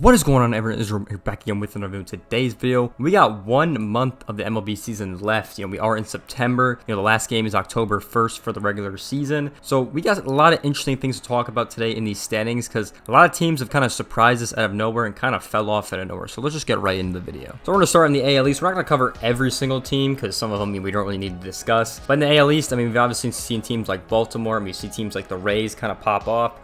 What is going on, everyone? Israel here back again with another video. Today's video, we got 1 month of the MLB season left. We are in September. The last game is October 1st for the regular season. So we got a lot of interesting things to talk about today in these standings because a lot of teams have kind of surprised us out of nowhere and kind of fell off out of nowhere. So let's just get right into the video. So we're going to start in the AL East. We're not going to cover every single team because some of them we don't really need to discuss. But in the AL East, we've obviously seen teams like Baltimore, and we see teams like the Rays kind of pop off.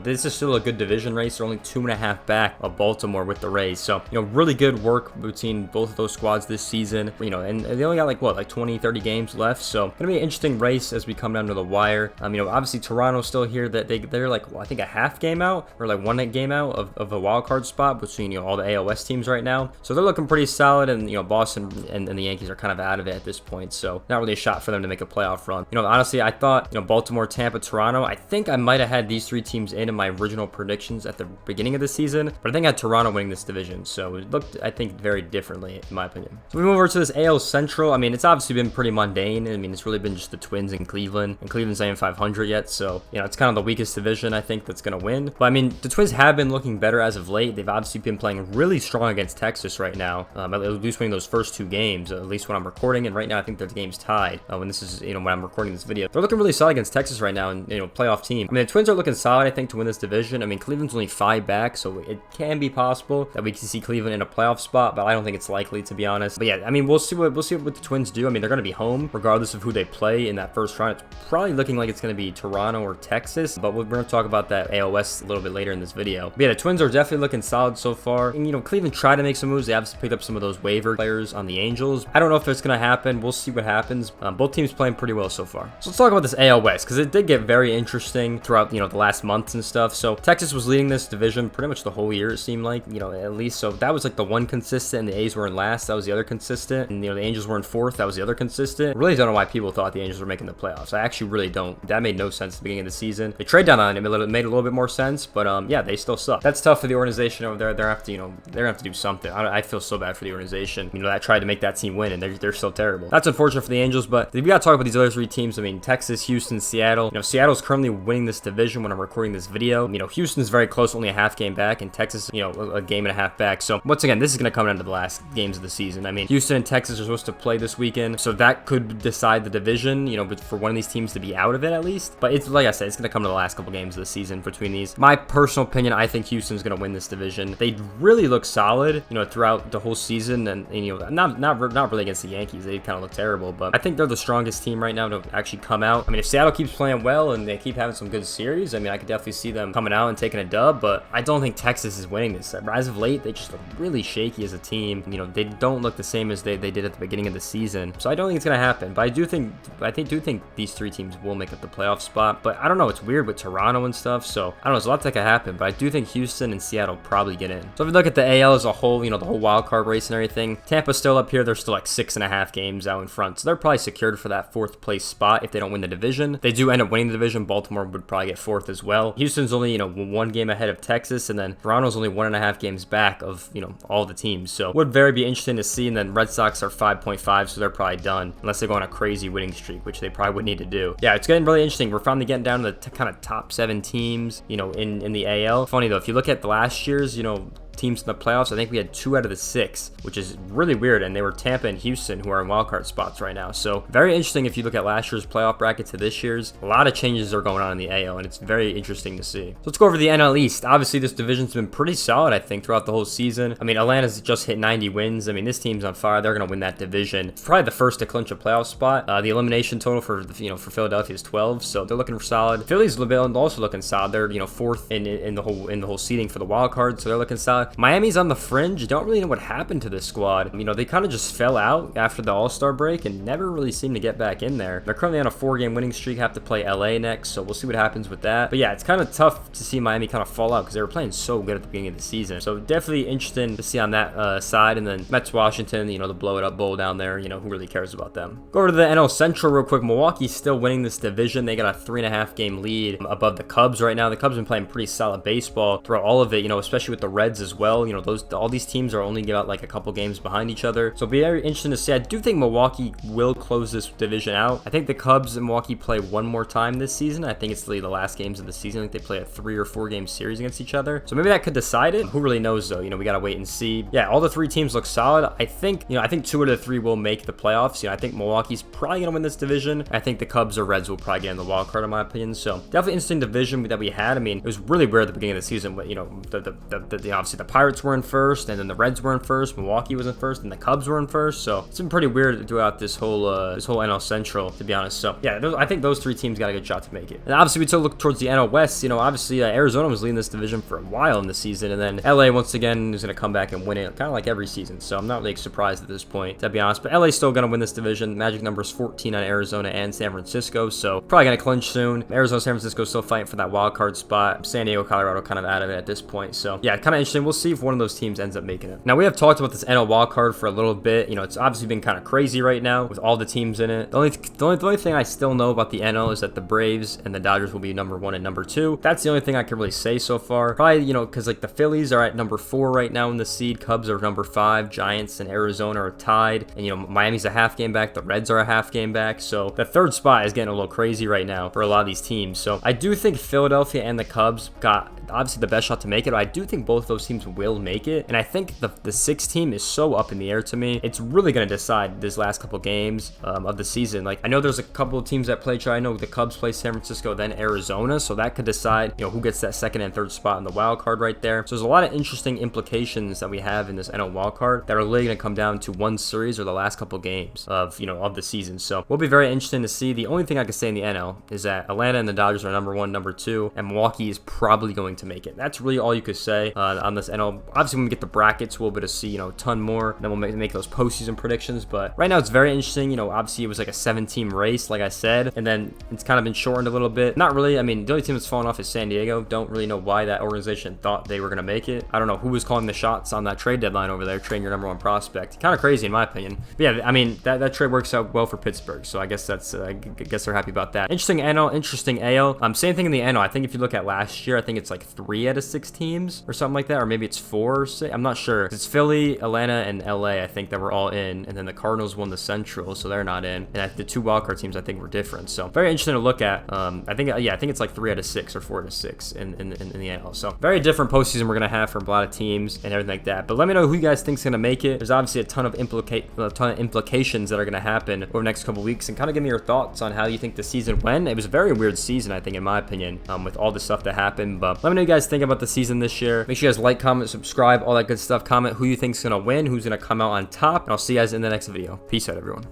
This is still a good division race. They're only 2.5 back of Baltimore with the Rays. So, really good work between both of those squads this season. And they only got like 20, 30 games left. So, gonna be an interesting race as we come down to the wire. Obviously Toronto's still here. That they're like, I think a half game out or like 1 game out of a wild card spot between all the AL West teams right now. So they're looking pretty solid, and Boston and the Yankees are kind of out of it at this point. So not really a shot for them to make a playoff run. Honestly, I thought Baltimore, Tampa, Toronto. I think I might have had these 3 teams in my original predictions at the beginning of the season, but I think I had Toronto winning this division, so it looked, I think, very differently in my opinion. So we move over to this AL Central. It's obviously been pretty mundane. It's really been just the Twins and Cleveland, and Cleveland's not even 500 yet, so it's kind of the weakest division I think that's going to win. But the Twins have been looking better as of late. They've obviously been playing really strong against Texas right now, at least winning those first 2 games, at least when I'm recording, and right now I think the game's tied when this is, when I'm recording this video. They're looking really solid against Texas right now, and playoff team. The Twins are looking solid, I think, to win this division. Cleveland's only 5 back, so it can be possible that we can see Cleveland in a playoff spot, but I don't think it's likely, to be honest. But yeah, we'll see what the Twins do. They're going to be home regardless of who they play in that first round. It's probably looking like it's going to be Toronto or Texas, but we're going to talk about that AL West a little bit later in this video. But yeah, the Twins are definitely looking solid so far. And Cleveland tried to make some moves. They obviously picked up some of those waiver players on the Angels. I don't know if it's going to happen. We'll see what happens. Both teams playing pretty well so far. So let's talk about this AL West because it did get very interesting throughout the last months and stuff. So Texas was leading this division pretty much the whole year, it seemed like, at least. So that was like the one consistent, and the A's were in last. That was the other consistent. And the Angels were in 4th. That was the other consistent. I really don't know why people thought the Angels were making the playoffs. I actually really don't. That made no sense at the beginning of the season. They trade down on it. It made a little bit more sense, but yeah, they still suck. That's tough for the organization over there. They're gonna have to do something. I feel so bad for the organization. That tried to make that team win, and they're still terrible. That's unfortunate for the Angels, but we gotta talk about these other 3 teams. Texas, Houston, Seattle. Seattle's currently winning this division when I'm recording this video. Houston's very close, only a half game back, and Texas, a game and a half back. So once again, this is gonna come down to the last games of the season. Houston and Texas are supposed to play this weekend, so that could decide the division, but for one of these teams to be out of it at least. But it's like I said, it's going to come to the last couple games of the season between these. My personal opinion, I think Houston's going to win this division. They really look solid, throughout the whole season, and not really against the Yankees. They kind of look terrible, but I think they're the strongest team right now to actually come out. If Seattle keeps playing well and they keep having some good series, I could definitely see them coming out and taking a dub, but I don't think Texas is winning this. As of late, they just look really shaky as a team. They don't look the same as they did at the beginning of the season, so I don't think it's going to happen. But I do think these 3 teams will make up the playoff spot, but I don't know. It's weird with Toronto and stuff, so I don't know. There's a lot that could happen, but I do think Houston and Seattle probably get in. So if you look at the AL as a whole, the whole wild card race and everything, Tampa's still up here. They're still like 6.5 games out in front, so they're probably secured for that 4th place spot if they don't win the division. They do end up winning the division. Baltimore would probably get 4th as well. Houston's only 1 game ahead of Texas, and then Toronto's only 1.5 games back of all the teams, so would very be interesting to see. And then Red Sox are 5.5, so they're probably done unless they go on a crazy winning streak, which they probably would need to do. Yeah, it's getting really interesting. We're finally getting down to the kind of top 7 teams, in the AL. Funny though, if you look at the last year's, teams in the playoffs, I think we had 2 out of the 6, which is really weird, and they were Tampa and Houston, who are in wildcard spots right now. So very interesting if you look at last year's playoff bracket to this year's. A lot of changes are going on in the AL, and it's very interesting to see. So let's go over the NL East. Obviously, this division's been pretty solid, I think, throughout the whole season. Atlanta's just hit 90 wins. This team's on fire. They're going to win that division. It's probably the first to clinch a playoff spot. The elimination total for for Philadelphia is 12, so they're looking for solid. Phillies also looking solid. They're 4th in the whole seeding for the wild card, so they're looking solid. Miami's on the fringe. Don't really know what happened to this squad. They kind of just fell out after the All-Star break and never really seemed to get back in there. They're currently on a 4-game winning streak, have to play LA next, so we'll see what happens with that. But yeah, it's kind of tough to see Miami kind of fall out because they were playing so good at the beginning of the season. So definitely interesting to see on that side. And then Mets, Washington, the blow it up bowl down there, who really cares about them? Go over to the NL Central real quick. Milwaukee's still winning this division. They got a 3.5 game lead above the Cubs right now. The Cubs have been playing pretty solid baseball throughout all of it, especially with the Reds as well. well. You know, all these teams are only about like a couple games behind each other. So it'll be very interesting to see. I do think Milwaukee will close this division out. I think the Cubs and Milwaukee play one more time this season. I think it's the last games of the season. I think they play a 3 or 4 game series against each other. So maybe that could decide it. Who really knows though? You know, we got to wait and see. Yeah, all the 3 teams look solid. I think 2 out of the 3 will make the playoffs. You know, I think Milwaukee's probably going to win this division. I think the Cubs or Reds will probably get in the wild card in my opinion. So definitely interesting division that we had. I mean, it was really weird at the beginning of the season, but you know, obviously the Pirates were in first, and then the Reds were in first, Milwaukee was in first, and the Cubs were in first. So it's been pretty weird throughout this whole NL Central, to be honest. So yeah, I think those 3 teams got a good shot to make it. And obviously we took a look towards the NL West. You know, obviously Arizona was leading this division for a while in the season, and then LA once again is going to come back and win it, kind of like every season. So I'm not really surprised at this point, to be honest. But LA's still going to win this division. Magic number is 14 on Arizona and San Francisco, so probably going to clinch soon. Arizona, San Francisco still fighting for that wild card spot. San Diego, Colorado kind of out of it at this point. So yeah, kind of interesting. We'll see if one of those teams ends up making it. Now we have talked about this NL wild card for a little bit. You know, it's obviously been kind of crazy right now with all the teams in it. The only thing I still know about the NL is that the Braves and the Dodgers will be number 1 and number 2. That's the only thing I can really say so far. Probably, you know, because like the Phillies are at number 4 right now in the seed. Cubs are number 5. Giants and Arizona are tied. And you know, Miami's a half game back. The Reds are a half game back. So the 3rd spot is getting a little crazy right now for a lot of these teams. So I do think Philadelphia and the Cubs got obviously the best shot to make it. But I do think both those teams will make it. And I think the 6th team is so up in the air to me. It's really going to decide this last couple games of the season. Like I know there's a couple of teams that play each other. I know the Cubs play San Francisco, then Arizona. So that could decide, you know, who gets that 2nd and 3rd spot in the wild card right there. So there's a lot of interesting implications that we have in this NL wild card that are really going to come down to one series or the last couple games of, you know, of the season. So we'll be very interesting to see. The only thing I can say in the NL is that Atlanta and the Dodgers are number 1, number 2, and Milwaukee is probably going to make it. That's really all you could say on this NL. Obviously, when we get the brackets, we'll be able to see, you know, a ton more. Then we'll make those postseason predictions. But right now, it's very interesting. You know, obviously, it was like a 7-team race, like I said, and then it's kind of been shortened a little bit. Not really. I mean, the only team that's fallen off is San Diego. Don't really know why that organization thought they were going to make it. I don't know who was calling the shots on that trade deadline over there, trading your number 1 prospect. Kind of crazy in my opinion. But yeah, I mean, that trade works out well for Pittsburgh. So I guess that's, I guess they're happy about that. Interesting NL, interesting AL. Same thing in the NL. I think if you look at last year, I think it's like 3 out of 6 teams or something like that, or maybe it's 4 or 6. I'm not sure. It's Philly, Atlanta, and LA, I think, that were all in, and then the Cardinals won the Central, so they're not in. And the 2 wildcard teams, I think, were different. So very interesting to look at. I think it's like 3 out of 6 or 4 out of 6 in the NL. So very different postseason we're gonna have for a lot of teams and everything like that. But let me know who you guys think's gonna make it. There's obviously a ton of implications that are gonna happen over the next couple weeks, and kind of give me your thoughts on how you think the season went. It was a very weird season, I think, in my opinion, with all the stuff that happened. But let me know what you guys think about the season this year. Make sure you guys like, comment, subscribe, all that good stuff. Comment who you think's gonna win, who's gonna come out on top, and I'll see you guys in the next video. Peace out, everyone.